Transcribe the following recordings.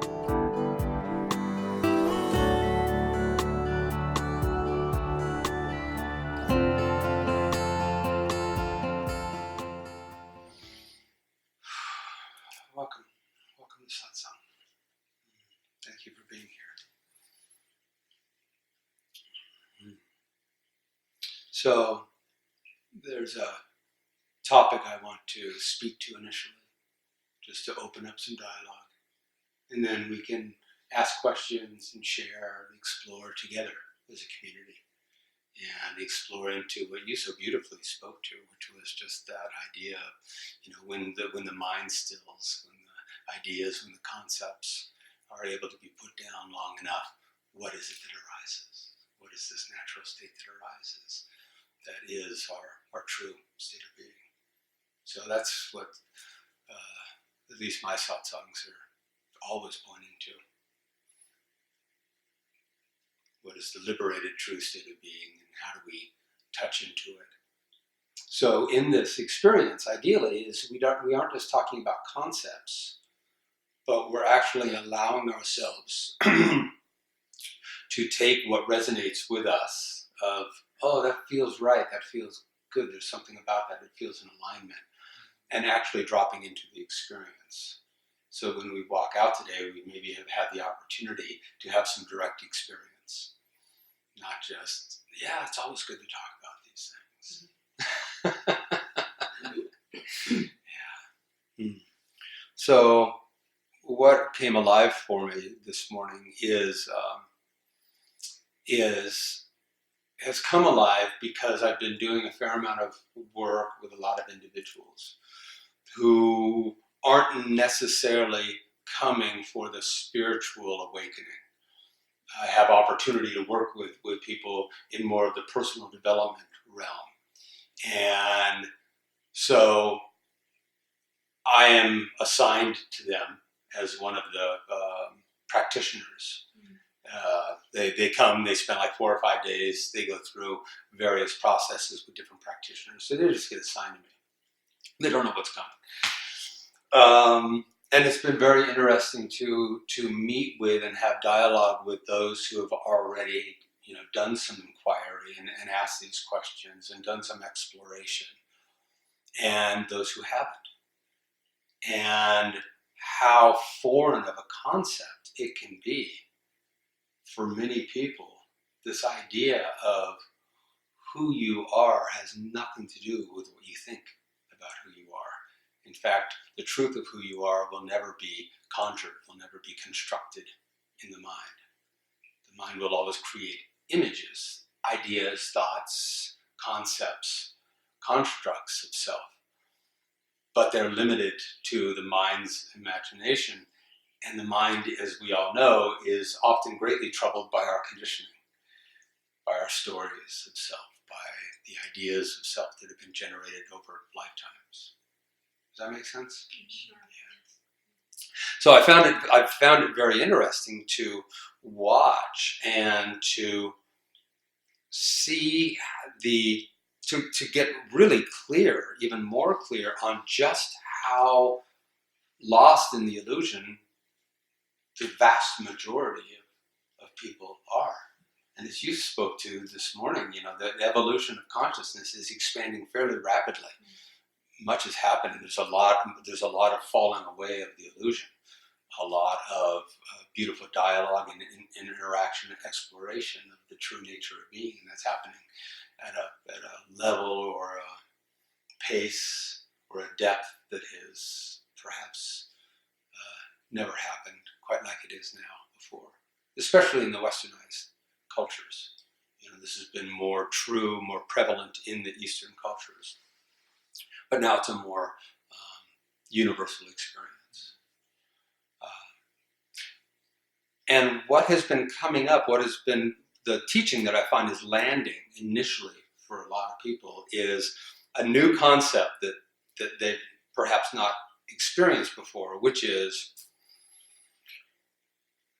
Welcome. Welcome to Satsang. Thank you for being here. So, there's a topic I want to speak to initially, just to open up some dialogue. And then we can ask questions and share and explore together as a community. And explore into what you so beautifully spoke to, which was just that idea of, when the mind stills, when the ideas, when the concepts are able to be put down long enough, what is it that arises? What is this natural state that arises? That is our true state of being. So that's what at least my satsangs are always pointing to. What is the liberated true state of being, and how do we touch into it? So in this experience, ideally, is we aren't just talking about concepts, but we're actually allowing ourselves to take what resonates with us of, oh, that feels right, that feels good, there's something about that feels in alignment, and actually dropping into the experience. So when we walk out today, we maybe have had the opportunity to have some direct experience. Not just, yeah, it's always good to talk about these things. Yeah. So what came alive for me this morning has come alive because I've been doing a fair amount of work with a lot of individuals who aren't necessarily coming for the spiritual awakening. I have opportunity to work with people in more of the personal development realm. And so I am assigned to them as one of the practitioners. They come, they spend like 4 or 5 days, they go through various processes with different practitioners. So they just get assigned to me. They don't know what's coming. And it's been very interesting to meet with and have dialogue with those who have already, done some inquiry and asked these questions and done some exploration, and those who haven't. And how foreign of a concept it can be for many people. This idea of who you are has nothing to do with what you think about who you are. In fact, the truth of who you are will never be conjured, will never be constructed in the mind. The mind will always create images, ideas, thoughts, concepts, constructs of self. But they're limited to the mind's imagination. And the mind, as we all know, is often greatly troubled by our conditioning, by our stories of self, by the ideas of self that have been generated over lifetimes. Does that make sense? Sure. Yeah. So I found it very interesting to watch and to see to get really clear, even more clear, on just how lost in the illusion the vast majority of people are. And as you spoke to this morning, the evolution of consciousness is expanding fairly rapidly. Much has happened. There's a lot of falling away of the illusion, a lot of beautiful dialogue and interaction and exploration of the true nature of being, and that's happening at a level or a pace or a depth that has perhaps never happened quite like it is now before, especially in the westernized cultures. This has been more true, more prevalent in the Eastern cultures. But now it's a more universal experience. And what has been coming up, what has been the teaching that I find is landing initially for a lot of people, is a new concept that they've perhaps not experienced before, which is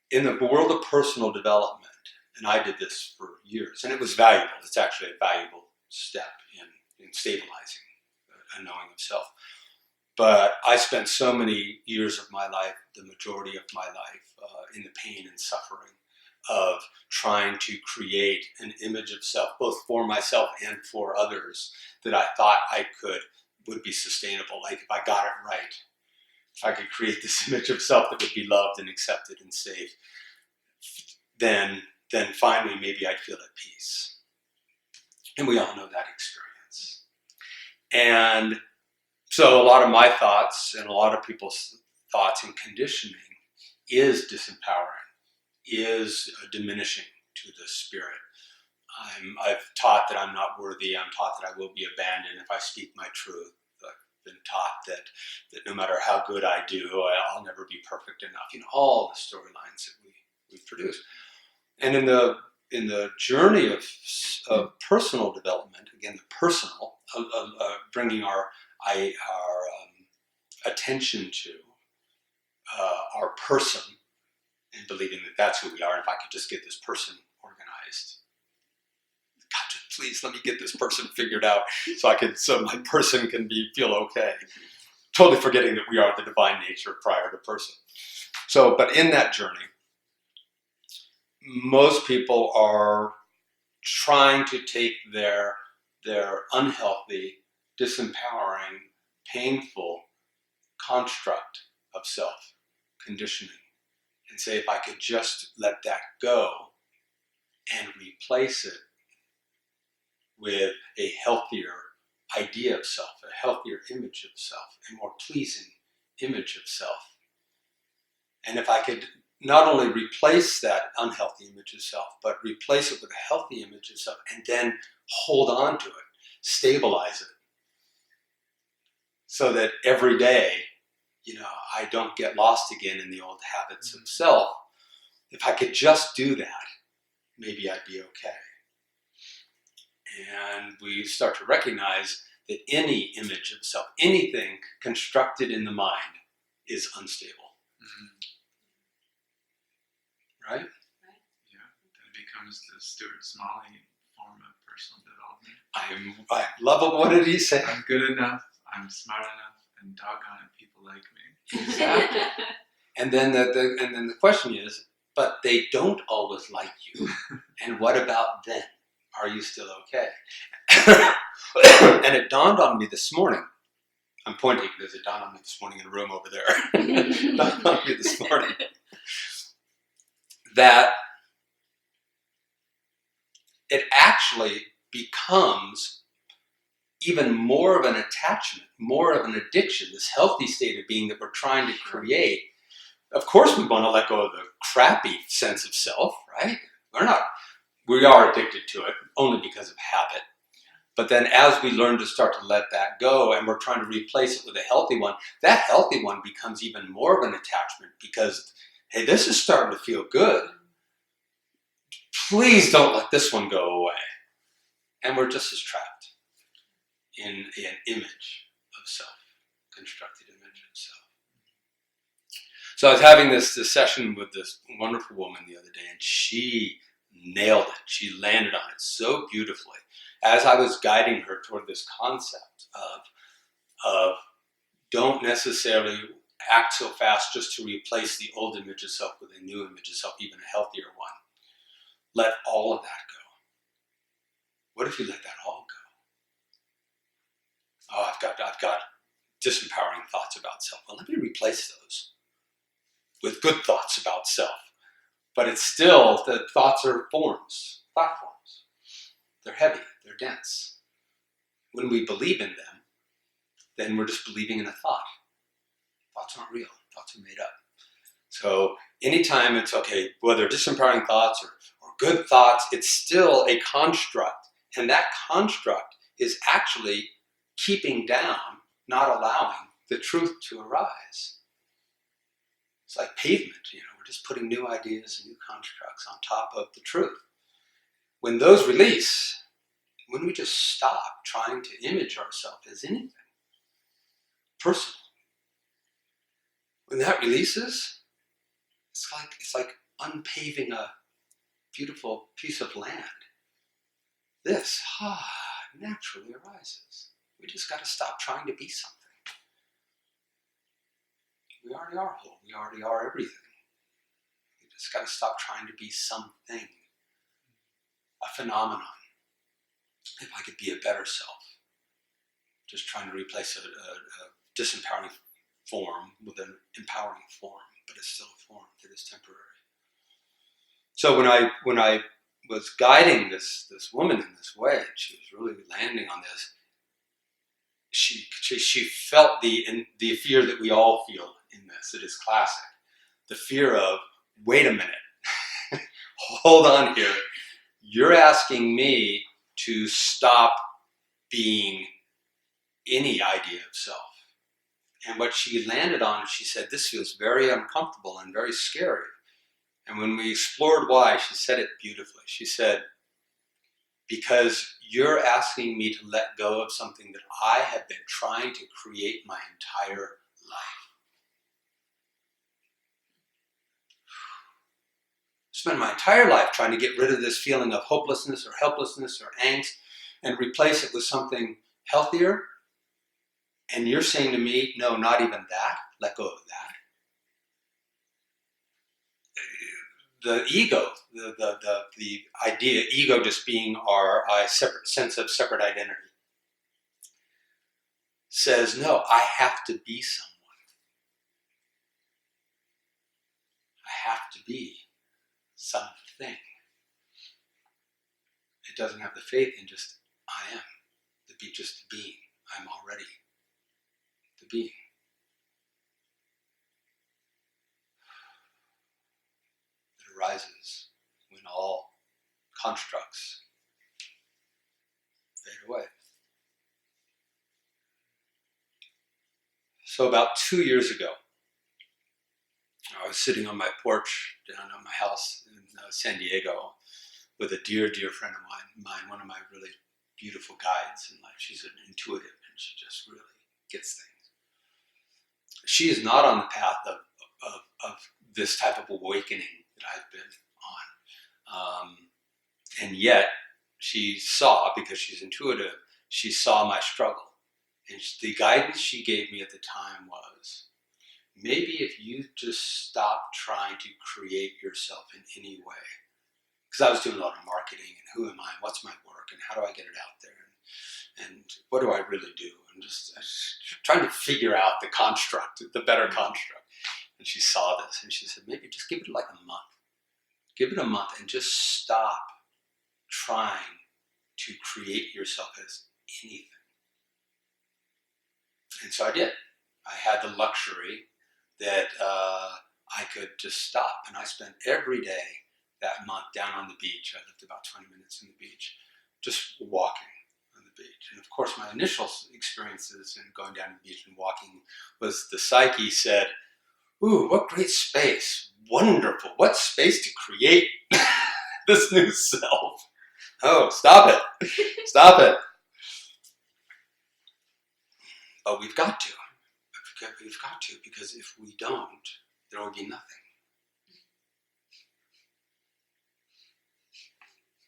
in the world of personal development, and I did this for years, and it was valuable. It's actually a valuable step in stabilizing a knowing of self. But I spent so many years of my life, the majority of my life, in the pain and suffering of trying to create an image of self, both for myself and for others, that I thought would be sustainable. Like if I got it right, if I could create this image of self that would be loved and accepted and safe, then finally maybe I'd feel at peace. And we all know that experience. And so a lot of my thoughts and a lot of people's thoughts and conditioning is disempowering, is diminishing to the spirit. I've taught that I'm not worthy. I'm taught that I will be abandoned if I speak my truth. I've been taught that no matter how good I do, I'll never be perfect enough. All the storylines that we've produced. And in the journey of personal development, again, the personal, bringing our attention to our person and believing that that's who we are. And if I could just get this person organized, God, please let me get this person figured out so my person can feel okay. Totally forgetting that we are the divine nature prior to person. So, but in that journey, most people are trying to take their unhealthy, disempowering, painful construct of self, conditioning, and say, if I could just let that go and replace it with a healthier idea of self, a healthier image of self, a more pleasing image of self. And if I could not only replace that unhealthy image of self, but replace it with a healthy image of self, and then hold on to it, stabilize it, so that every day, I don't get lost again in the old habits of self. If I could just do that, maybe I'd be okay. And we start to recognize that any image of self, anything constructed in the mind, is unstable. Right? Yeah, then it becomes the Stuart Smalley form of personal development. I love it. What did he say? I'm good enough, I'm smart enough, and doggone it, people like me. Exactly. And then the question is, but they don't always like you. And what about then? Are you still okay? And it dawned on me this morning. I'm pointing because it dawned on me this morning in a room over there. It dawned on me this morning that it actually becomes even more of an attachment, more of an addiction, this healthy state of being that we're trying to create. Of course we want to let go of the crappy sense of self, right? We are addicted to it only because of habit. But then as we learn to start to let that go and we're trying to replace it with a healthy one, that healthy one becomes even more of an attachment because, hey, this is starting to feel good. Please don't let this one go away. And we're just as trapped in an image of self, constructed image of self. So I was having this session with this wonderful woman the other day, and she nailed it. She landed on it so beautifully. As I was guiding her toward this concept of don't necessarily act so fast just to replace the old image of self with a new image of self, even a healthier one. Let all of that go. What if you let that all go? Oh, I've got disempowering thoughts about self. Well, let me replace those with good thoughts about self. But it's still, the thoughts are forms, thought forms. They're heavy, they're dense. When we believe in them, then we're just believing in a thought. Thoughts aren't real, thoughts are made up. So anytime it's okay, whether disempowering thoughts or good thoughts, it's still a construct. And that construct is actually keeping down, not allowing the truth to arise. It's like pavement, we're just putting new ideas and new constructs on top of the truth. When those release, when we just stop trying to image ourselves as anything personal, when that releases, it's like unpaving a beautiful piece of land. This naturally arises. We just got to stop trying to be something. We already are whole. We already are everything. We just got to stop trying to be something, a phenomenon. If I could be a better self, just trying to replace a disempowering form with an empowering form, but it's still a form that is temporary. So when I was guiding this woman in this way, and she was really landing on this, she felt the fear that we all feel in this. It is classic. The fear of, wait a minute, hold on here. You're asking me to stop being any idea of self. And what she landed on, she said, this feels very uncomfortable and very scary. And when we explored why, she said it beautifully. She said, because you're asking me to let go of something that I have been trying to create my entire life. Spend my entire life trying to get rid of this feeling of hopelessness or helplessness or angst and replace it with something healthier. And you're saying to me, no, not even that. Let go of that. The ego, the idea, ego just being our separate sense of separate identity, says, no, I have to be someone. I have to be something. It doesn't have the faith in just, I am, just the being. I'm already the being. It arises when all constructs fade away. So about 2 years ago, I was sitting on my porch down at my house in San Diego with a dear, dear friend of mine, one of my really beautiful guides in life. She's an intuitive and she just really gets things. She is not on the path of this type of awakening that I've been on. And yet she saw, because she's intuitive, she saw my struggle. And the guidance she gave me at the time was, maybe if you just stop trying to create yourself in any way. Because I was doing a lot of marketing and who am I, and what's my work, and how do I get it out there, and what do I really do? And just trying to figure out the construct, the better construct. And she saw this and she said, maybe just give it like a month. Give it a month and just stop trying to create yourself as anything. And so I did. I had the luxury that I could just stop. And I spent every day that month down on the beach. I lived about 20 minutes on the beach, just walking on the beach. And of course, my initial experiences in going down to the beach and walking was the psyche said, ooh, what great space. Wonderful. What space to create this new self. Oh, stop it. Stop it. But we've got to. We've got to, because if we don't, there will be nothing.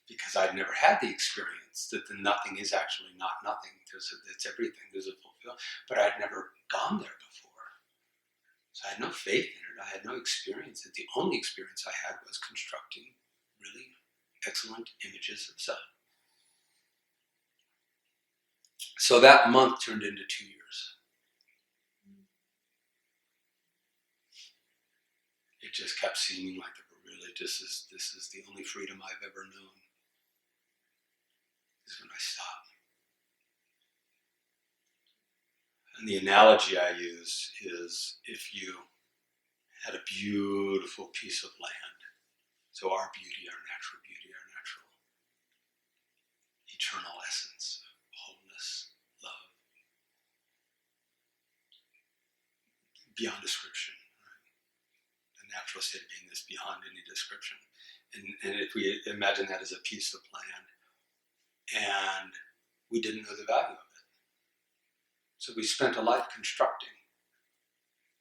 Because I'd never had the experience that the nothing is actually not nothing. It's everything. There's a fulfillment. But I'd never gone there before. So I had no faith in it. I had no experience. The only experience I had was constructing really excellent images of self. So that month turned into 2 years. It just kept seeming like really this is the only freedom I've ever known. Is when I stopped. And the analogy I use is if you had a beautiful piece of land. So our beauty, our natural eternal essence, wholeness, love, beyond description. Right? The natural state of being is beyond any description. And if we imagine that as a piece of land, and we didn't know the value of it. So we spent a life constructing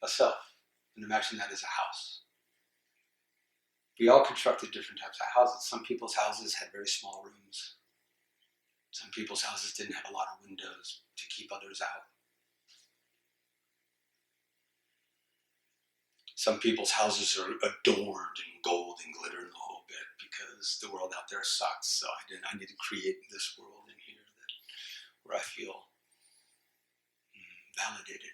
a self, and imagine that as a house. We all constructed different types of houses. Some people's houses had very small rooms. Some people's houses didn't have a lot of windows to keep others out. Some people's houses are adorned in gold and glitter and the whole bit because the world out there sucks. So I need to create this world in here where I feel validated.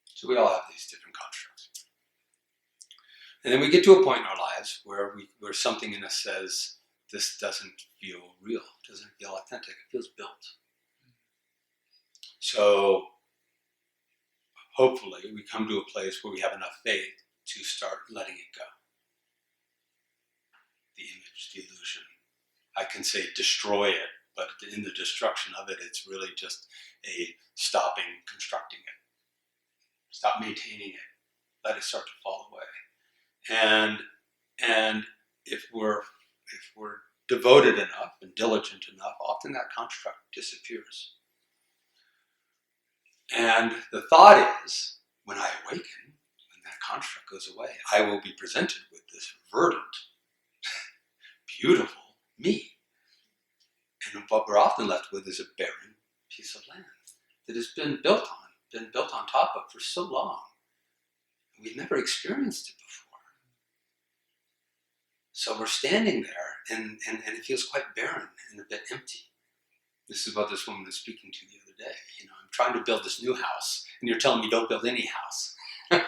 So we all have these different constructs. And then we get to a point in our lives where something in us says, this doesn't feel real, doesn't feel authentic, it feels built. So hopefully we come to a place where we have enough faith to start letting it go. The image, the illusion. I can say destroy it, but in the destruction of it, it's really just a stopping constructing it. Stop maintaining it. Let it start to fall away. And if we're devoted enough and diligent enough, often that construct disappears. And the thought is, when I awaken, when that construct goes away, I will be presented with this verdant, beautiful me. And what we're often left with is a barren piece of land that has been built on top of for so long. We've never experienced it before. So we're standing there and it feels quite barren and a bit empty. This is what this woman was speaking to the other day. I'm trying to build this new house, and you're telling me don't build any house. And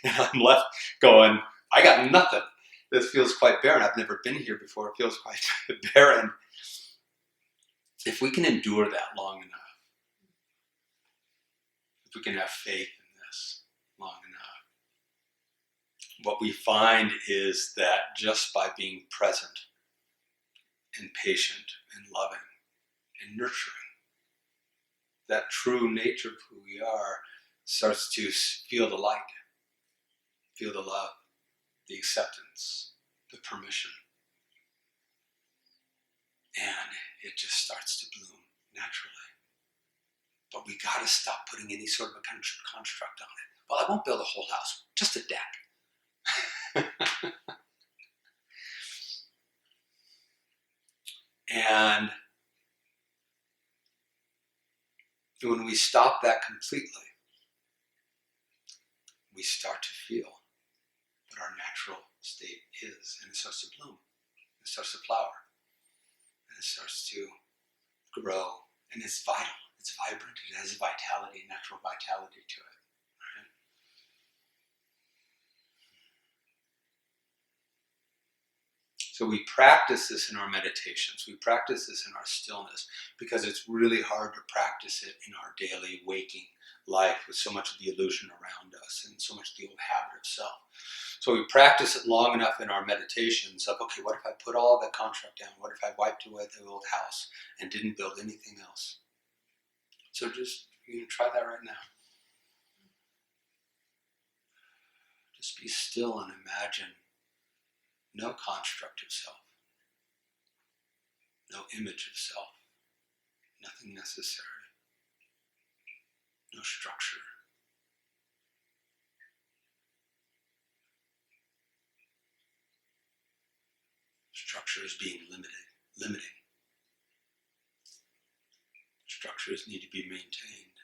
I'm left going, I got nothing. This feels quite barren. I've never been here before. It feels quite barren. If we can endure that long enough, if we can have faith in this long enough, what we find is that just by being present and patient and loving and nurturing, that true nature of who we are starts to feel the light, feel the love, the acceptance, the permission. And it just starts to bloom naturally. But we got to stop putting any sort of a construct on it. Well, I won't build a whole house, just a deck. And when we stop that completely, we start to feel what our natural state is, and it starts to bloom, it starts to flower, and it starts to grow, and it's vital, it's vibrant, it has a vitality, natural vitality to it. Right? So we practice this in our meditations, we practice this in our stillness, because it's really hard to practice it in our daily waking life with so much of the illusion around us and so much of the old habit of self. So we practice it long enough in our meditations of, okay, what if I put all that construct down? What if I wiped away the old house and didn't build anything else? So just try that right now. Just be still and imagine no construct of self, no image of self, nothing necessary, no structure. Structure is being limiting. Structures need to be maintained,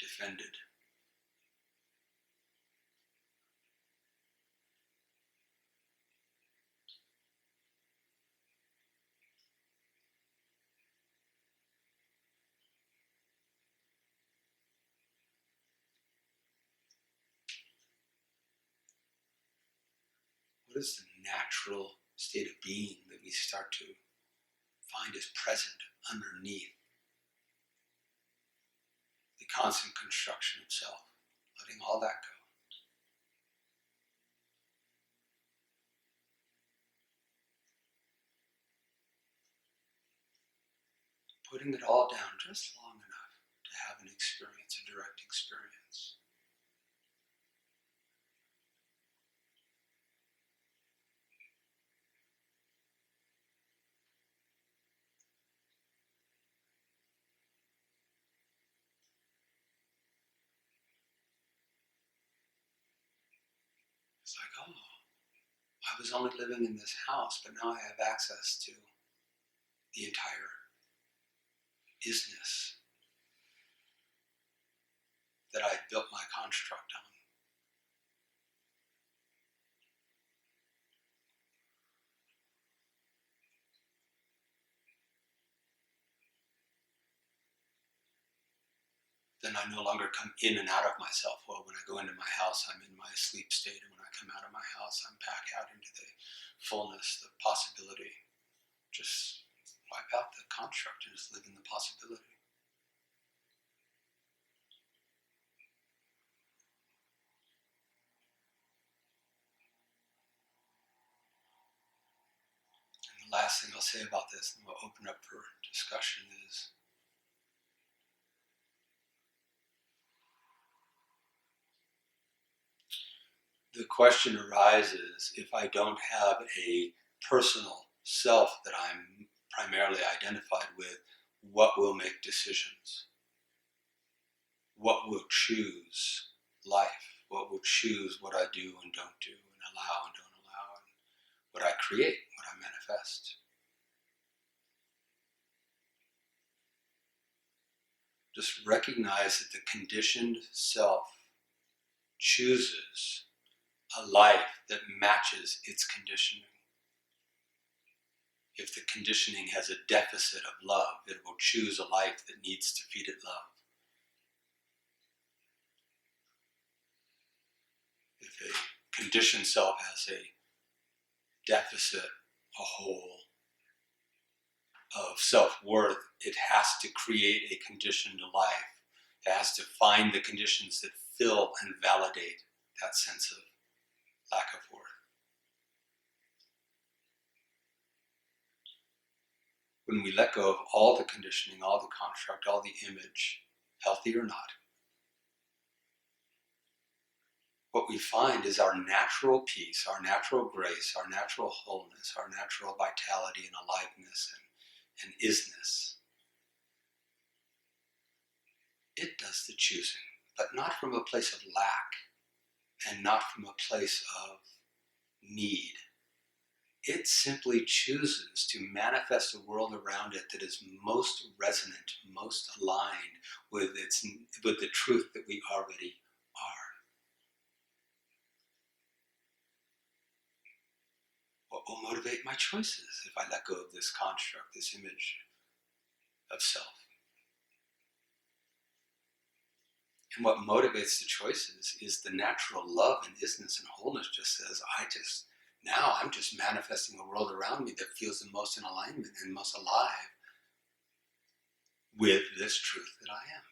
defended. What is the natural state of being that we start to find is present underneath the constant construction of self, letting all that go? Putting it all down just long enough to have an experience, a direct experience. It's like, oh, I was only living in this house, but now I have access to the entire isness that I built my construct on. then I no longer come in and out of myself. Well, when I go into my house, I'm in my sleep state, and when I come out of my house, I'm back out into the fullness, the possibility. Just wipe out the construct and just live in the possibility. And the last thing I'll say about this, and we'll open up for discussion, is the question arises, if I don't have a personal self that I'm primarily identified with, what will make decisions? What will choose life? What will choose what I do and don't do, and allow and don't allow, and what I create, what I manifest? Just recognize that the conditioned self chooses a life that matches its conditioning. If the conditioning has a deficit of love, it will choose a life that needs to feed it love. If a conditioned self has a deficit, a hole of self-worth, it has to create a conditioned life. It has to find the conditions that fill and validate that sense of lack of worth. When we let go of all the conditioning, all the construct, all the image, healthy or not, what we find is our natural peace, our natural grace, our natural wholeness, our natural vitality and aliveness and isness. It does the choosing, but not from a place of lack and not from a place of need. It simply chooses to manifest a world around it that is most resonant, most aligned with the truth that we already are. What will motivate my choices if I let go of this construct, this image of self? And what motivates the choices is the natural love and isness and wholeness. Just says, I'm just manifesting a world around me that feels the most in alignment and most alive with this truth that I am.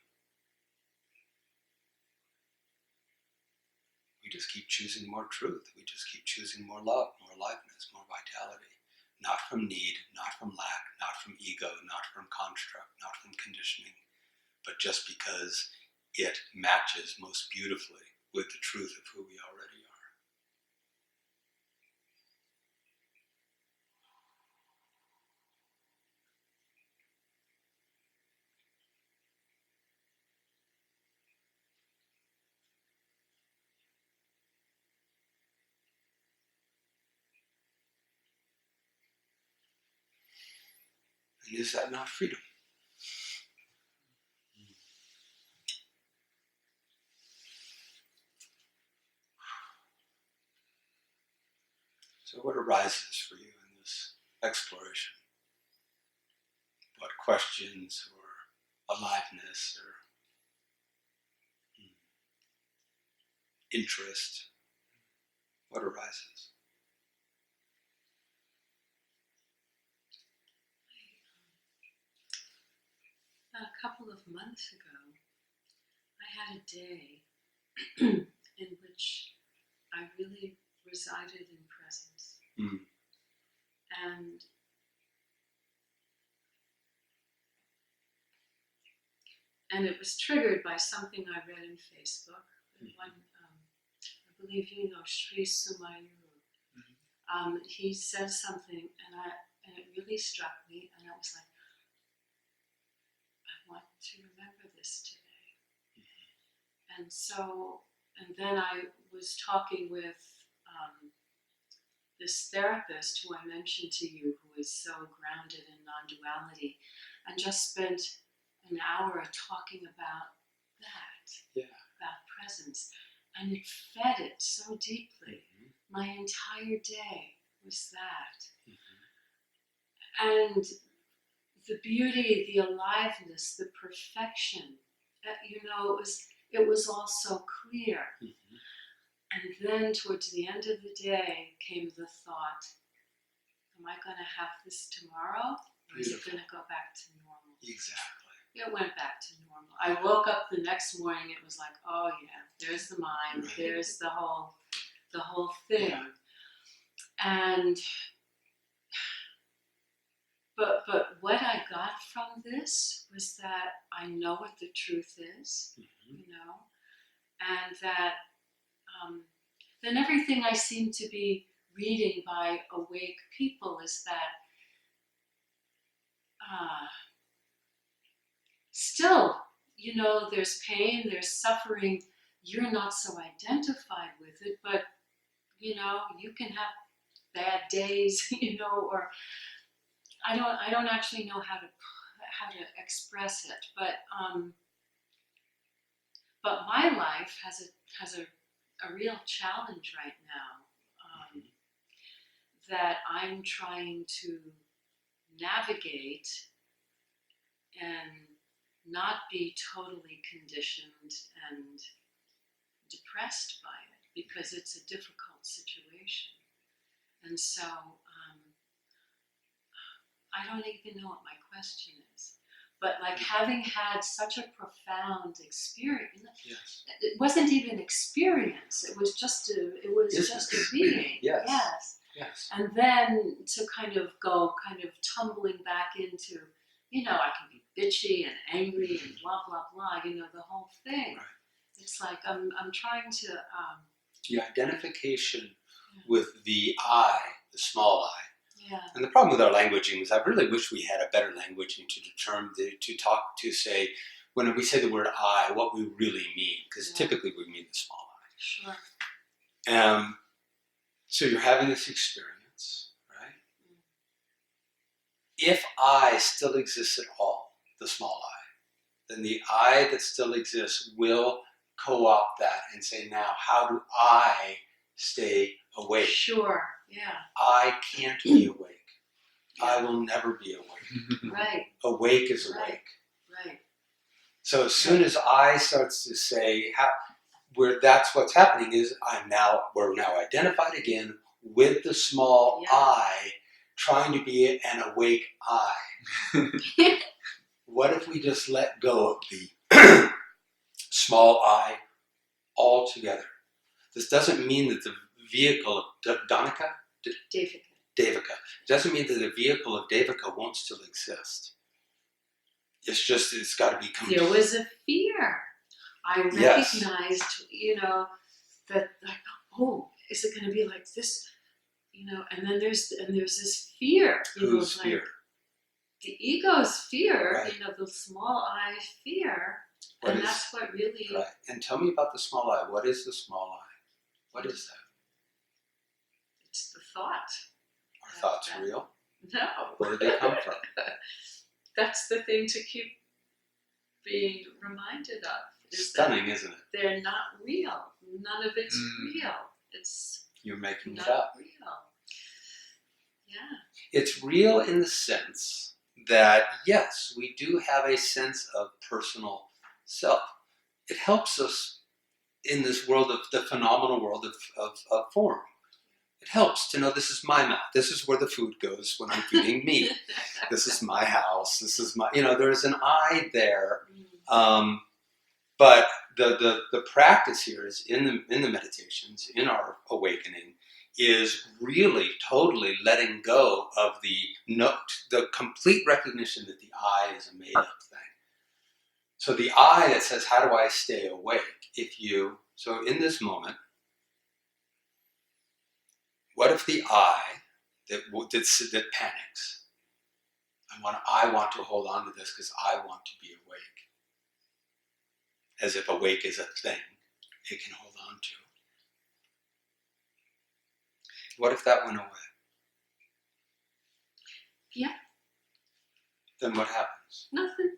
We just keep choosing more truth. We just keep choosing more love, more aliveness, more vitality. Not from need, not from lack, not from ego, not from construct, not from conditioning, but just because it matches most beautifully with the truth of who we already are. And is that not freedom? So what arises for you in this exploration? What questions or aliveness or interest? What arises? A couple of months ago, I had a day in which I really resided in presence. And it was triggered by something I read in Facebook. One, I believe you know Sri Sumayuru. He said something, and it really struck me, and I was like, I want to remember this today. And then I was talking with this therapist who I mentioned to you, who is so grounded in non-duality, and just spent an hour talking about that, about presence. And it fed it so deeply. My entire day was that. And the beauty, the aliveness, the perfection it was all so clear. Mm-hmm. And then towards the end of the day came the thought, am I going to have this tomorrow? Or is it going to go back to normal? Exactly. It went back to normal. I woke up the next morning, it was like, oh yeah, there's the mind, Right. there's the whole thing. Yeah. And but what I got from this was that I know what the truth is, Mm-hmm. and that then everything I seem to be reading by awake people is that still, there's pain, there's suffering. You're not so identified with it, but you can have bad days, or I don't actually know how to express it, but my life has a real challenge right now, that I'm trying to navigate and not be totally conditioned and depressed by it, because it's a difficult situation. And so I don't even know what my question is. But like having had such a profound experience, Yes. it wasn't even experience. It was just a being. Yes. Yes. And then to kind of tumbling back into, I can be bitchy and angry and blah blah blah. The whole thing. Right. It's like I'm trying to. The identification with the I, the small I. Yeah. And the problem with our languaging is I really wish we had a better languaging to say, when we say the word I, what we really mean, because typically we mean the small I. Sure. So you're having this experience, right? If I still exists at all, the small I, then the I that still exists will co-opt that and say, now, how do I stay awake? Sure, yeah. I can't be awake. Yeah. I will never be awake. Right. Awake is awake. Right. So as soon as I starts to say, that's what's happening is we're now identified again with the small I, trying to be an awake I. What if we just let go of the small I altogether? This doesn't mean that the vehicle of Devika doesn't mean that the vehicle of Devika won't still exist. It's just it's got to be complete. There was a fear. I recognized, that like, oh, is it going to be like this? And then there's this fear. Whose fear? The ego's fear. Right. The small I fear, that's what really. Right. And tell me about the small I. What is the small I? What is that? It's the thought. Are thoughts real? No. Where do they come from? That's the thing to keep being reminded of. Stunning, isn't it? They're not real. None of it's real. You're making not it up. Real. Yeah. It's real in the sense that, yes, we do have a sense of personal self. It helps us in this world of the phenomenal world of form. It helps to know this is my mouth. This is where the food goes when I'm feeding me. This is my house. This is my, there's an I there. But the practice here is in the meditations, in our awakening, is really totally letting go of the complete recognition that the I is a made-up thing. So the I that says, how do I stay awake? So in this moment, what if the I that panics? I want to hold on to this because I want to be awake. As if awake is a thing it can hold on to. What if that went away? Yeah. Then what happens? Nothing.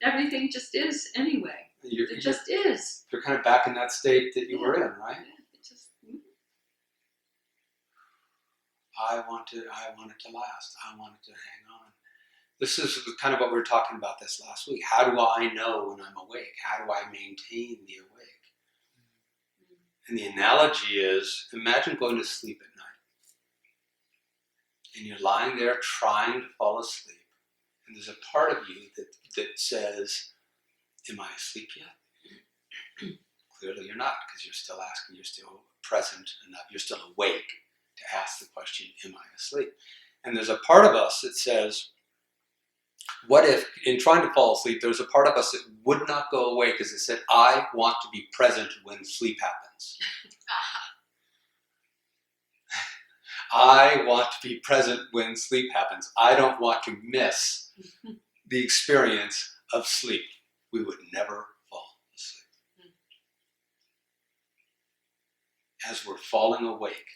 Everything just is anyway. It just is. You're kind of back in that state that you were in, right? Yeah. I want it to last. I want it to hang on. This is kind of what we were talking about this last week. How do I know when I'm awake? How do I maintain the awake? And the analogy is, imagine going to sleep at night. And you're lying there trying to fall asleep. And there's a part of you that says, am I asleep yet? Clearly you're not, because you're still asking, you're still present enough, you're still awake to ask the question, am I asleep? And there's a part of us that says, what if, in trying to fall asleep, there's a part of us that would not go away because it said, I want to be present when sleep happens. I want to be present when sleep happens. I don't want to miss the experience of sleep. We would never fall asleep. As we're falling awake,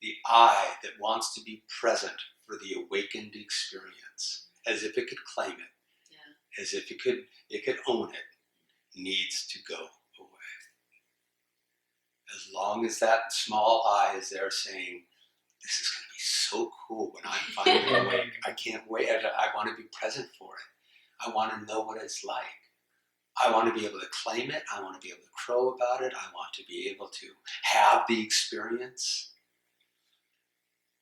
the I that wants to be present for the awakened experience, as if it could claim it, as if it could own it, needs to go away. As long as that small I is there saying, this is going to be so cool when I'm finally awake. I can't wait. I want to be present for it. I want to know what it's like. I want to be able to claim it. I want to be able to crow about it. I want to be able to have the experience.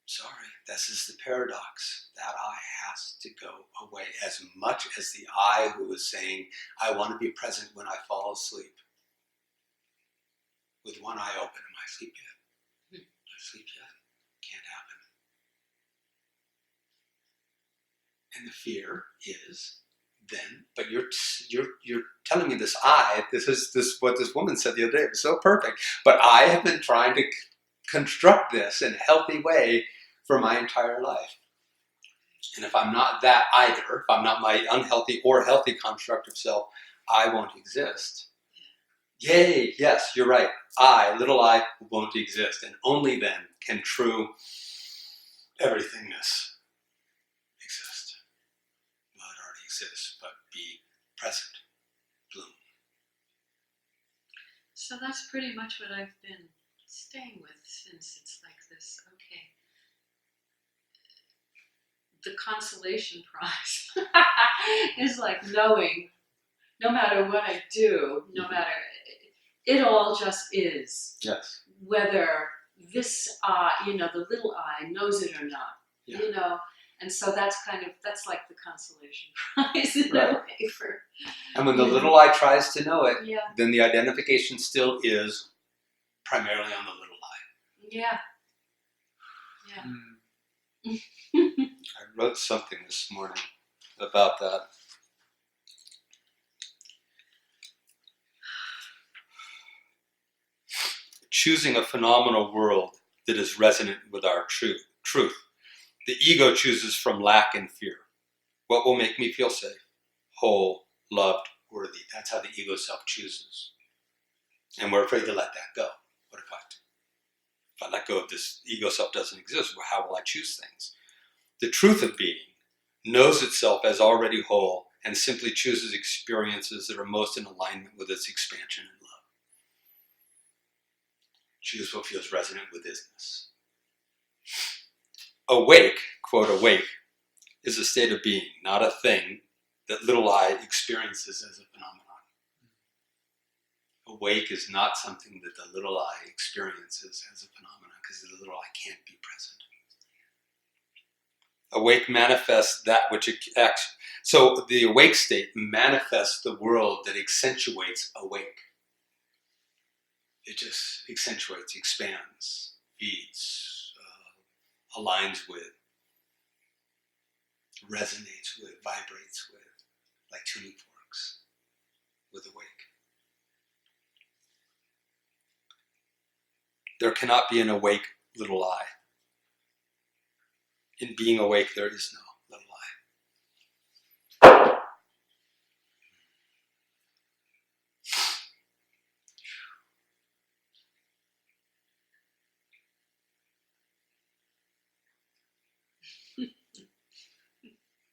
Sorry, this is the paradox. That I has to go away as much as the I who is saying, I want to be present when I fall asleep. With one eye open, am I asleep yet? Am I asleep yet? Can't happen. And the fear is then, but you're telling me this this what this woman said the other day, it was so perfect, but I have been trying to construct this in a healthy way for my entire life. And if I'm not that either, if I'm not my unhealthy or healthy construct of self, I won't exist. Yay, yes, you're right. Little I, won't exist. And only then can true everythingness exist. Well, it already exists, but be present, bloom. So that's pretty much what I've been staying with since it's like this, okay. The consolation prize is like knowing, no matter what I do, no matter, it all just is. Yes. Whether this the little I knows it or not, and so that's like the consolation prize in a way for. And when the little I tries to know it, Yeah. then the identification still is primarily on the little I. Yeah. Yeah. I wrote something this morning about that. Choosing a phenomenal world that is resonant with our truth. The ego chooses from lack and fear. What will make me feel safe, whole, loved, worthy? That's how the ego self chooses. And we're afraid to let that go. What if I let go of this ego self doesn't exist? Well, how will I choose things? The truth of being knows itself as already whole and simply chooses experiences that are most in alignment with its expansion and love. Choose what feels resonant with isness. Awake, quote, awake, is a state of being, not a thing that little I experiences as a phenomenon. Awake is not something that the little I experiences as a phenomenon, because the little I can't be present. Awake manifests that which acts. So the awake state manifests the world that accentuates awake. It just accentuates, expands, feeds, aligns with, resonates with, vibrates with, like tuning forks, with awake. There cannot be an awake little I. In being awake, there is no little I.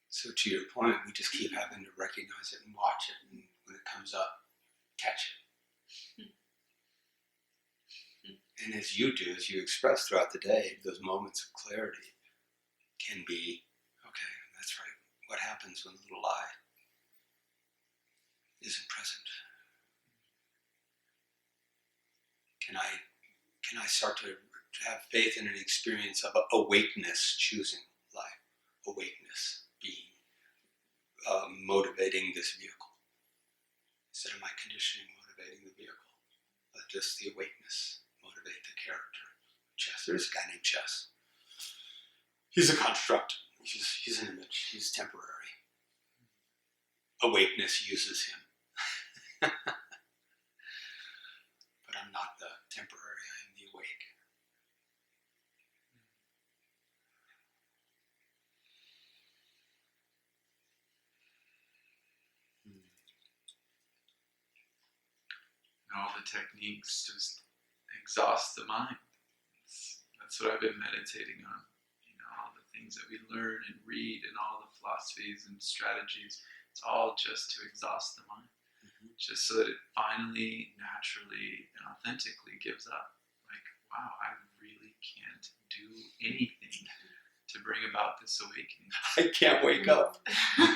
So to your point, we just keep having to recognize it and watch it, and when it comes up, catch it. And as you do, as you express throughout the day, those moments of clarity can be, okay, that's right. what happens when the little I isn't present? Can I start to have faith in an experience of awakeness choosing life, awakeness being motivating this vehicle instead of my conditioning motivating the vehicle? Let just the awakeness motivate the character. Chess. There's a guy named Chess. He's a construct. He's an image. He's temporary. Awakeness uses him. But I'm not the temporary, I am the awake. And all the techniques just exhaust the mind. That's what I've been meditating on. All the things that we learn and read and all the philosophies and strategies, it's all just to exhaust the mind. Just so that it finally, naturally, and authentically gives up. Like, wow, I really can't do anything to bring about this awakening. I can't wake up.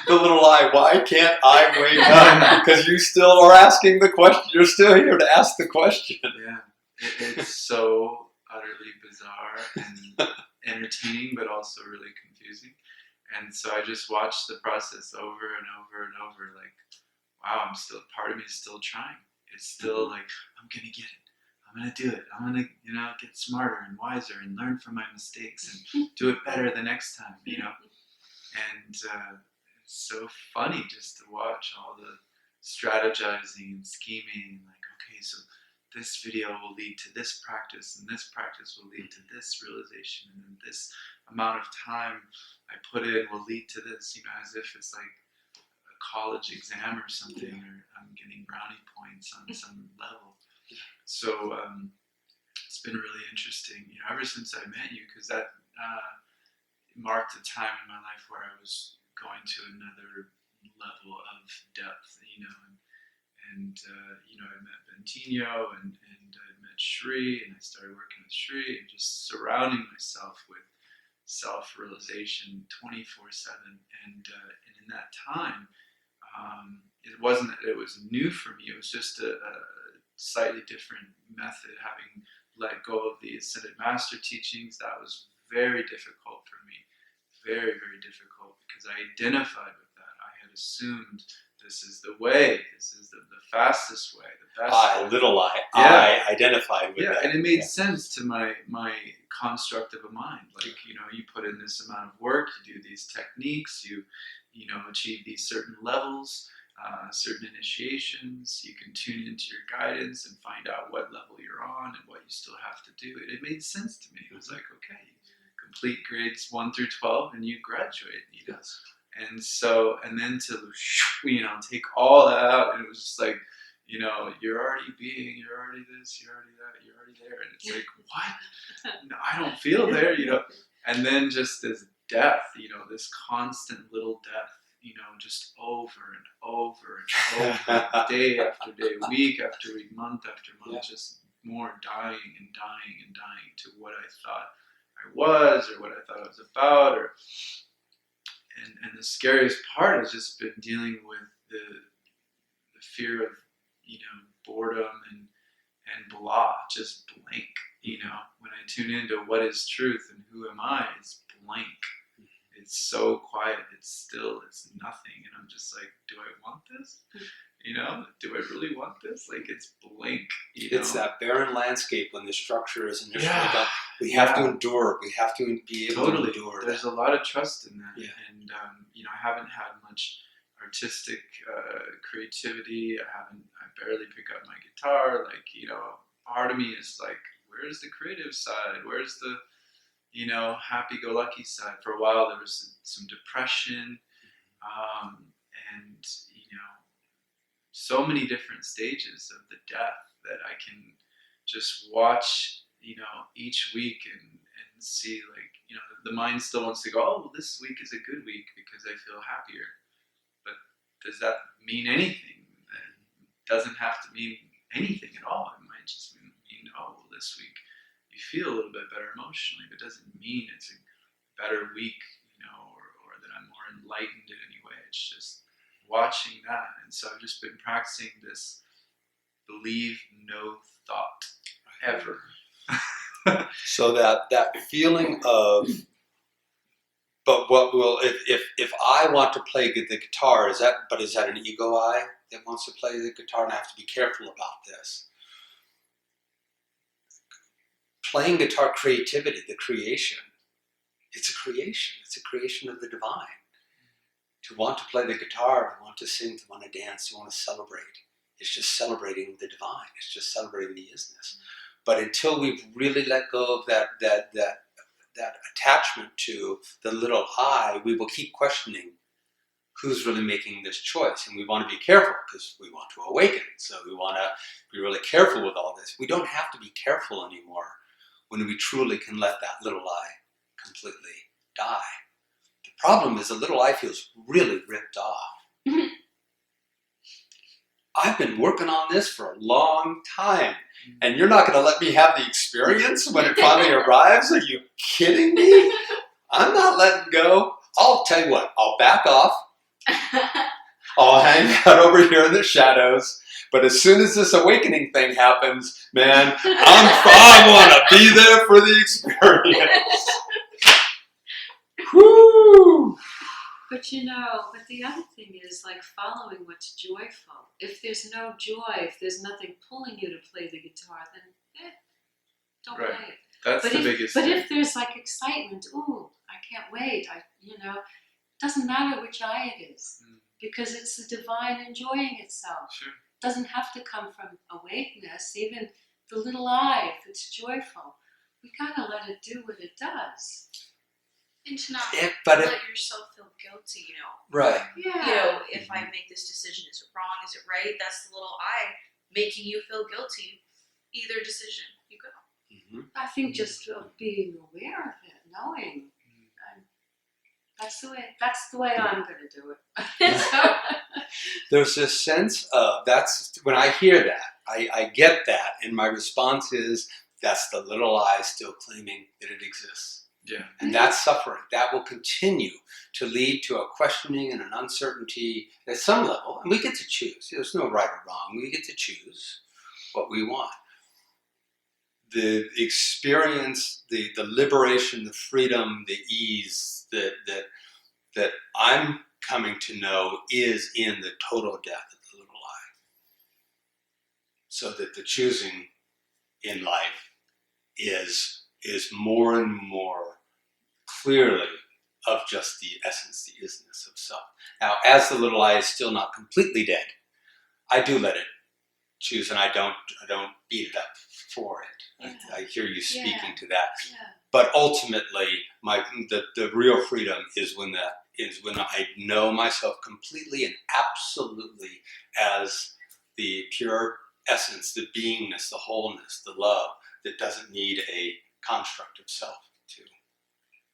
The little I, why can't I wake up? Because you still are asking the question. You're still here to ask the question. Yeah, it's so utterly bizarre and entertaining, but also really confusing. And so I just watched the process over and over and over, like, wow, part of me is still trying. It's still like, I'm going to get it. I'm going to do it. I'm going to, get smarter and wiser and learn from my mistakes and do it better the next time, And it's so funny just to watch all the strategizing and scheming. Like, okay, so this video will lead to this practice, and this practice will lead to this realization, and then this amount of time I put in will lead to this, as if it's like a college exam or something, or I'm getting brownie points on some level. So it's been really interesting, ever since I met you, because that marked a time in my life where I was going to another level of depth, and I met Bentinho and I met Shri, and I started working with Shri, and just surrounding myself with self-realization 24/7, and in that time, it wasn't that it was new for me. It was just a slightly different method. Having let go of the Ascended Master teachings, that was very difficult for me. Very, very difficult, because I identified with that. I had assumed this is the way, this is the fastest way, the best way. Little I identified with that. And it made sense to my construct of a mind. Like, you put in this amount of work, you do these techniques, you achieve these certain levels, certain initiations, you can tune into your guidance and find out what level you're on and what you still have to do. It made sense to me. It was like, okay, complete grades 1 through 12 and you graduate, Yes. And then to, take all that out, and it was just like, you're already this, you're already that, you're already there. And it's like, what? No, I don't feel there, And then just this death, this constant little death, just over and over and over, day after day, week after week, month after month, just more dying and dying and dying to what I thought I was, or what I thought I was about, and the scariest part has just been dealing with the fear of boredom and blah, just blank. When I tune into what is truth and who am I, it's blank. It's so quiet. It's still. It's nothing, and I'm just like, do I want this? Do I really want this? Like, it's blank. It's that barren landscape when the structure is initially done. We have to endure. We have to be able to endure. There's a lot of trust in that. Yeah. And I haven't had much artistic creativity. I barely pick up my guitar. Like, part of me is like, where's the creative side? Where's the happy-go-lucky side? For a while there was some depression, and so many different stages of the death that I can just watch, each week and see, like, the mind still wants to go, oh, well, this week is a good week because I feel happier. But does that mean anything? It doesn't have to mean anything at all. It might just mean, oh, well, this week you feel a little bit better emotionally, but it doesn't mean it's a better week, or that that I'm more enlightened in any way. It's just watching that. And so I've just been practicing this believe no thought ever. So that feeling of, but what will, if I want to play the guitar, is that an ego I that wants to play the guitar? And I have to be careful about this. Playing guitar, creativity, the creation, it's a creation. It's a creation of the divine. To want to play the guitar, to want to sing, to want to dance, to want to celebrate, it's just celebrating the divine. It's just celebrating the isness. But until we've really let go of that attachment to the little I, we will keep questioning who's really making this choice. And we want to be careful because we want to awaken. So we want to be really careful with all this. We don't have to be careful anymore when we truly can let that little I completely die. The problem is the little I feels really ripped off. I've been working on this for a long time, and you're not going to let me have the experience when it finally arrives? Are you kidding me? I'm not letting go. I'll tell you what, I'll back off. I'll hang out over here in the shadows. But as soon as this awakening thing happens, man, I want to be there for the experience. Woo! But but the other thing is like following what's joyful. If there's no joy, if there's nothing pulling you to play the guitar, then don't Right. play it. That's But the if, biggest but thing. if there's like excitement, ooh, I can't wait. Doesn't matter which eye it is, because it's the divine enjoying itself. Sure. It doesn't have to come from awakeness. Even the little eye, if it's joyful, we gotta let it do what it does. And to not But let yourself feel guilty, right. Yeah. If I make this decision, is it wrong? Is it right? That's the little I making you feel guilty. Either decision, you go. Mm-hmm. I think just of being aware of it, knowing. That's the way I'm going to do it. There's this sense of, that's when I hear that, I get that, and my response is, that's the little I still claiming that it exists. Yeah. And that's suffering. That will continue to lead to a questioning and an uncertainty at some level. And we get to choose. There's no right or wrong. We get to choose what we want. The experience, the liberation, the freedom, the ease that I'm coming to know is in the total death of the little I. So that the choosing in life is more and more clearly of just the essence, the isness of self. Now, as the little I is still not completely dead, I do let it choose, and I don't beat it up for it. Yeah. I hear you speaking Yeah. to that. Yeah. But ultimately, the real freedom is when I know myself completely and absolutely as the pure essence, the beingness, the wholeness, the love that doesn't need a construct of self to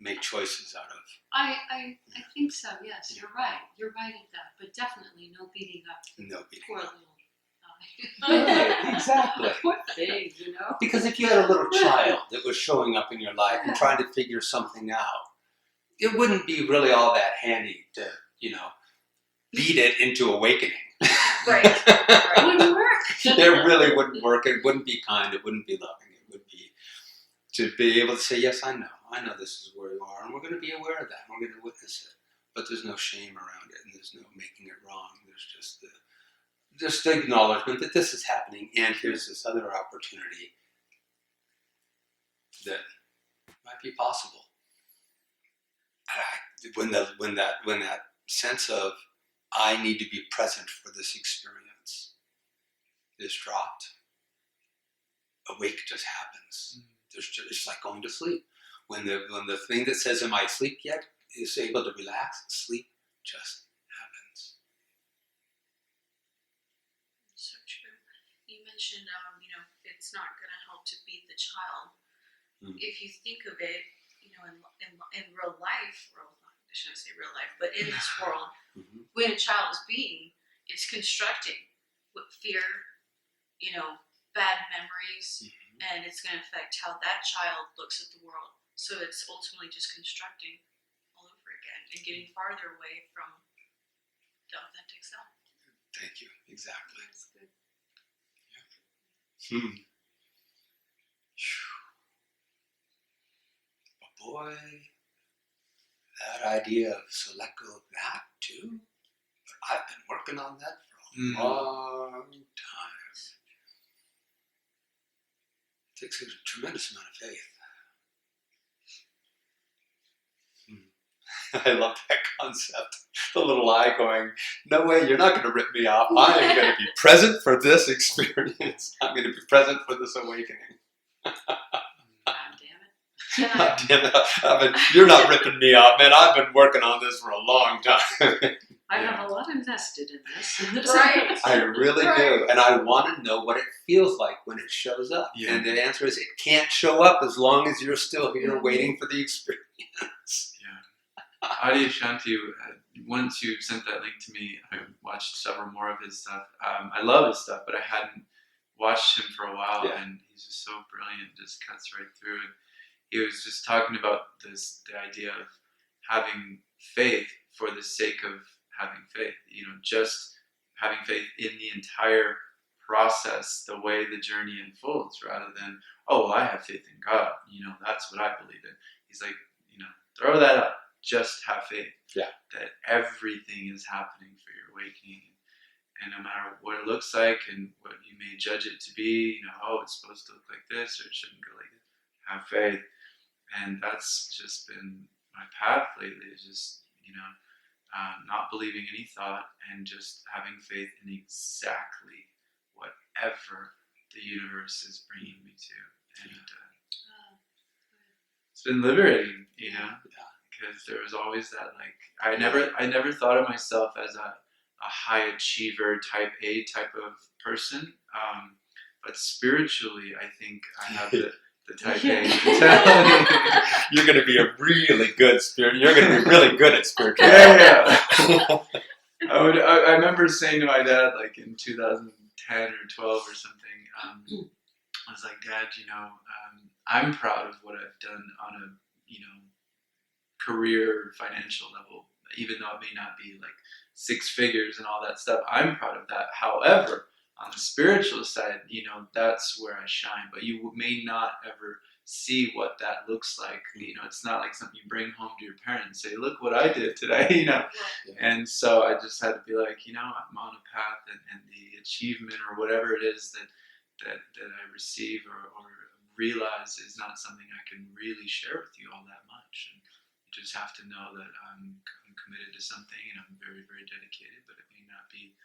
make choices out of. I think so, yes, you're right. You're right at that. But definitely no beating up the No beating poor up. little Right, exactly. Poor thing, Because if you had a little child that was showing up in your life and trying to figure something out, it wouldn't be really all that handy to, beat it into awakening. Right. It wouldn't work. It really wouldn't work. It wouldn't be kind. It wouldn't be loving. It would be to be able to say, yes, I know this is where you are, and we're going to be aware of that, and we're going to witness it. But there's no shame around it, and there's no making it wrong. There's just the acknowledgement that this is happening, and here's this other opportunity that might be possible. When that sense of I need to be present for this experience is dropped, awake just happens. It's like going to sleep. When the thing that says, "Am I asleep yet?" is able to relax, sleep just happens. So true. You mentioned, it's not going to help to beat the child. If you think of it, in real life, I shouldn't say real life, but in this world, when a child is beaten, it's constructing with fear, bad memories, and it's going to affect how that child looks at the world. So it's ultimately just constructing all over again and getting farther away from the authentic self. Thank you. Exactly. That's good. But boy, that idea of so let go of that too. But I've been working on that for a long time. It takes a tremendous amount of faith. I love that concept. The little eye going, no way, you're not going to rip me off. I am going to be present for this experience. I'm going to be present for this awakening. God damn it. God damn it. You're not ripping me off, man. I've been working on this for a long time. I have a lot invested in this. Right. I really do. And I want to know what it feels like when it shows up. Yeah. And the answer is it can't show up as long as you're still here waiting for the experience. Adi Shanti, once you sent that link to me, I watched several more of his stuff. I love his stuff, but I hadn't watched him for a while, and he's just so brilliant, just cuts right through it. He was just talking about the idea of having faith for the sake of having faith, just having faith in the entire process, the way the journey unfolds, rather than, oh, well, I have faith in God, that's what I believe in. He's like, throw that up. Just have faith that everything is happening for your awakening, and no matter what it looks like and what you may judge it to be, oh, it's supposed to look like this or it shouldn't go like this. Have faith, and that's just been my path lately. Is just not believing any thought and just having faith in exactly whatever the universe is bringing me to, and it's been liberating, because there was always that, I never thought of myself as a high achiever type A type of person, but spiritually I think I have the type A mentality. You're going to be a really good spirit. You're going to be really good at spiritual. I remember saying to my dad, in 2010 or 12 or something, I was like, Dad, I'm proud of what I've done on a career financial level, even though it may not be 6 figures and all that stuff. I'm proud of that. However, on the spiritual side, that's where I shine, but you may not ever see what that looks like. It's not like something you bring home to your parents and say, look what I did today, And so I just had to be like, I'm on a path, and the achievement or whatever it is that I receive or realize is not something I can really share with you all that much. And you just have to know that I'm committed to something, and I'm very, very dedicated, but it may not be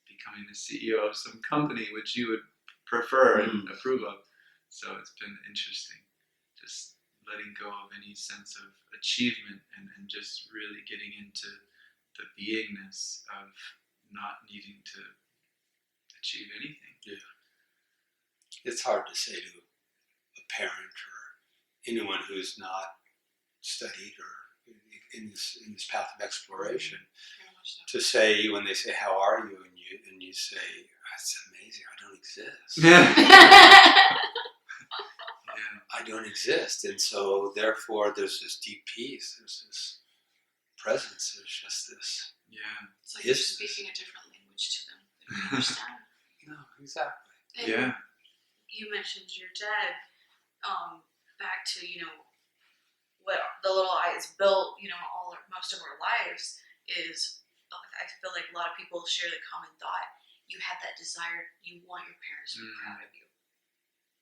becoming the CEO of some company which you would prefer and approve of. So it's been interesting, just letting go of any sense of achievement and just really getting into the beingness of not needing to achieve anything. Yeah. It's hard to say to a parent or anyone who's not studied or in this path of exploration to say, when they say, how are you? And you say, that's amazing, I don't exist. I don't exist. And so therefore there's this deep peace, there's this presence, there's just this. It's like you're speaking a different language to them. They don't understand. No, exactly. And you mentioned your dad, back to, what the little I has built, most of our lives is, I feel like a lot of people share the common thought. You have that desire, you want your parents to be proud of you.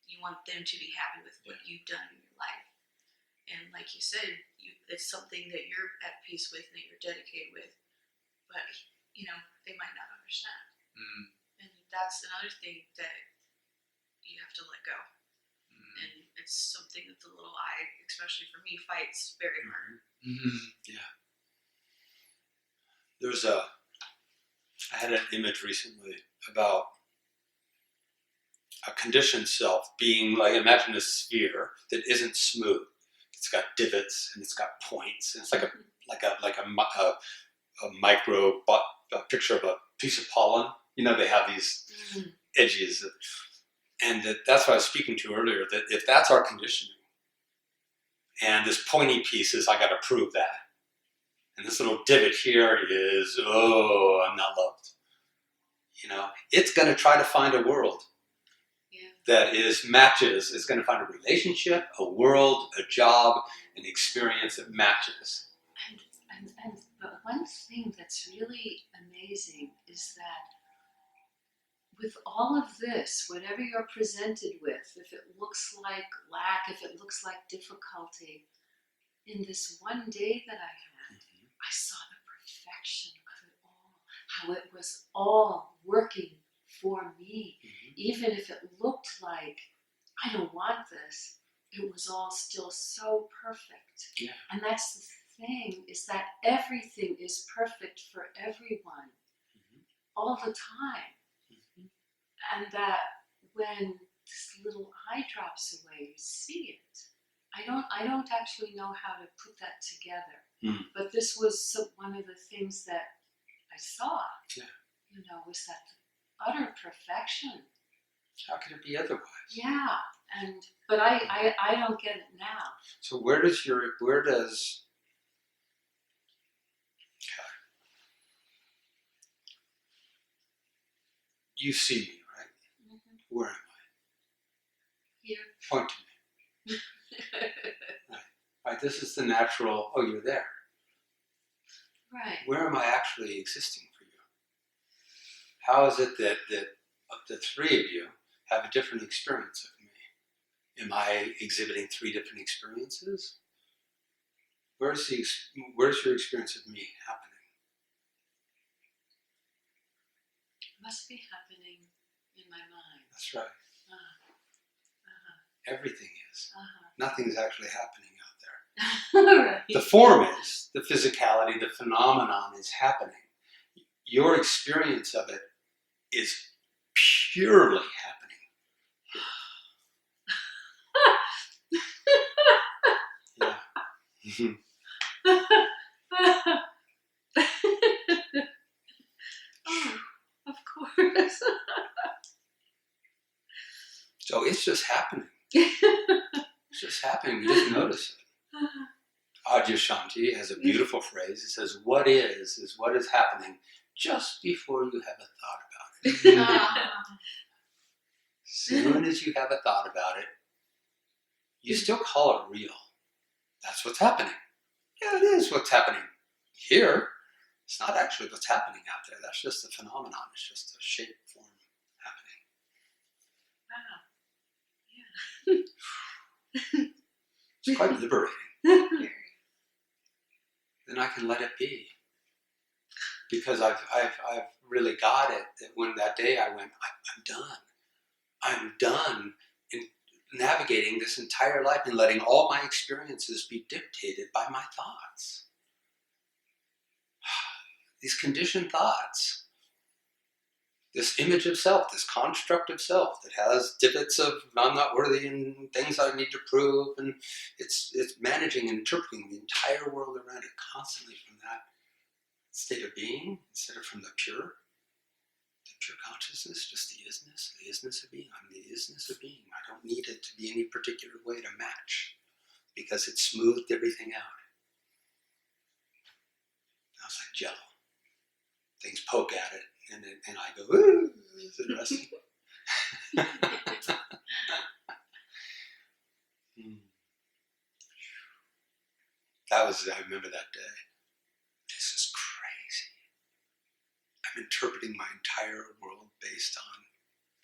You want them to be happy with what you've done in your life. And like you said, it's something that you're at peace with and that you're dedicated with. But, they might not understand. And that's another thing that you have to let go. And it's something that the little I, especially for me, fights very hard. Yeah. I had an image recently about a conditioned self being imagine a sphere that isn't smooth. It's got divots and it's got points. And it's like a micro a picture of a piece of pollen. They have these edges. And that's what I was speaking to earlier, that if that's our conditioning, and this pointy piece is, I got to prove that. And this little divot here is, oh, I'm not loved. It's going to try to find a world that matches. It's going to find a relationship, a world, a job, an experience that matches. But one thing that's really amazing is that with all of this, whatever you're presented with, if it looks like lack, if it looks like difficulty, in this one day that I had, I saw the perfection of it all, how it was all working for me. Even if it looked like, I don't want this, it was all still so perfect. Yeah. And that's the thing, is that everything is perfect for everyone, all the time. And that when this little eye drops away, you see it. I don't actually know how to put that together. But this was one of the things that I saw. Yeah. Was that utter perfection. How can it be otherwise? Yeah. But I don't get it now. So where does you see me, right? Where am I? Here. Point to me. Right. This is the natural, oh, you're there. Right. Where am I actually existing for you? How is it that the three of you have a different experience of me? Am I exhibiting three different experiences? Where's your experience of me happening? It must be happening in my mind. That's right. Everything is. Nothing's actually happening out there. Right. The form is, the physicality, the phenomenon is happening. Your experience of it is purely happening. Oh, of course. So it's just happening. It's just happening. You just notice it. Adyashanti has a beautiful phrase. It says, what is what is happening just before you have a thought about it. As soon as you have a thought about it, you still call it real. That's what's happening. Yeah, it is what's happening here. It's not actually what's happening out there. That's just a phenomenon. It's just a shape, form happening. Wow. Yeah. It's quite liberating. Then I can let it be. Because I've really got it that when that day I went, I'm done. I'm done in navigating this entire life and letting all my experiences be dictated by my thoughts. These conditioned thoughts. This image of self, this construct of self that has divots of I'm not worthy and things I need to prove, and it's managing and interpreting the entire world around it constantly from that state of being instead of from the pure consciousness, just the isness of being. I'm the isness of being. I don't need it to be any particular way to match because it smoothed everything out. Now it's like jello. Things poke at it, and I go, ooh, it's interesting. I remember that day. This is crazy. I'm interpreting my entire world based on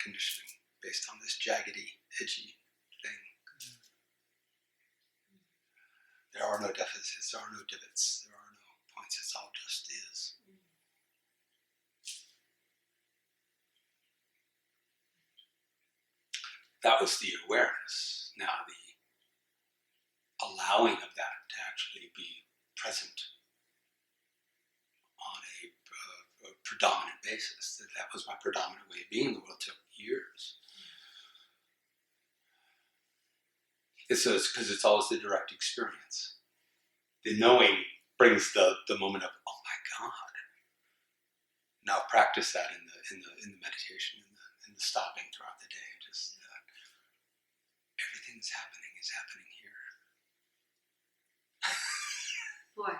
conditioning, based on this jaggedy, edgy thing. There are no deficits, there are no divots, there are no points, it's all just is. That was the awareness. Now the allowing of that to actually be present on a predominant basis. That was my predominant way of being in the world. It took years. It's because it's always the direct experience. The knowing brings the moment of, oh my God. Now practice that in the meditation, in the stopping throughout the day. Just everything is happening here. Boy.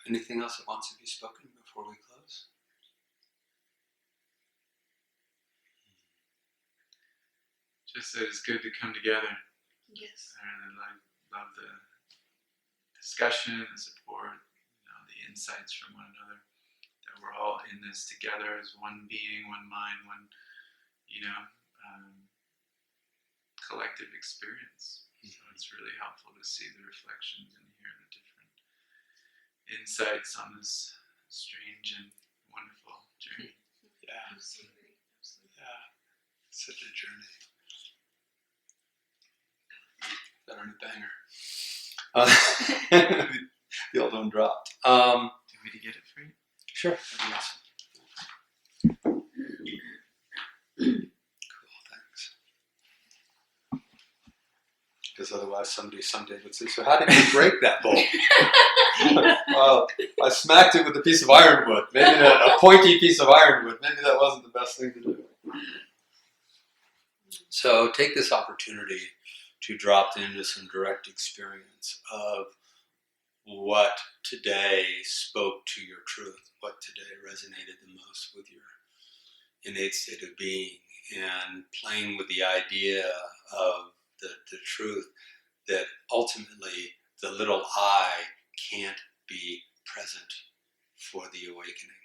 Anything else that wants to be spoken before we close? Just that it's good to come together. Yes. I really love the discussion, the support, the insights from one another. That we're all in this together as one being, one mind, one, collective experience. So it's really helpful to see the reflections and hear the different insights on this strange and wonderful journey. Yeah. Absolutely. Yeah. Such a journey. That on a banger. The old one dropped. Do you want me to get it for you? Sure. That'd be awesome. Cool, thanks. Because otherwise somebody someday would say, so how did you break that bowl? Well, I smacked it with a piece of ironwood. Maybe a pointy piece of ironwood. Maybe that wasn't the best thing to do. So take this opportunity to drop into some direct experience of what today spoke to your truth, what today resonated the most with your innate state of being, and playing with the idea of the truth that ultimately the little I can't be present for the awakening.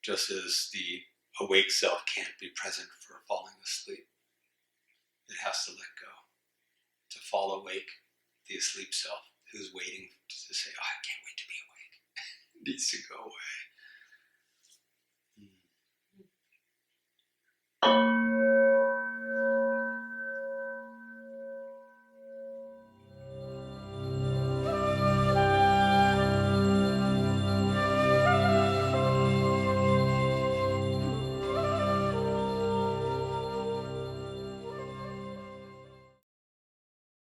Just as the awake self can't be present for falling asleep. It has to let go. To fall awake, the asleep self who's waiting to say, oh, I can't wait to be awake, needs to go away.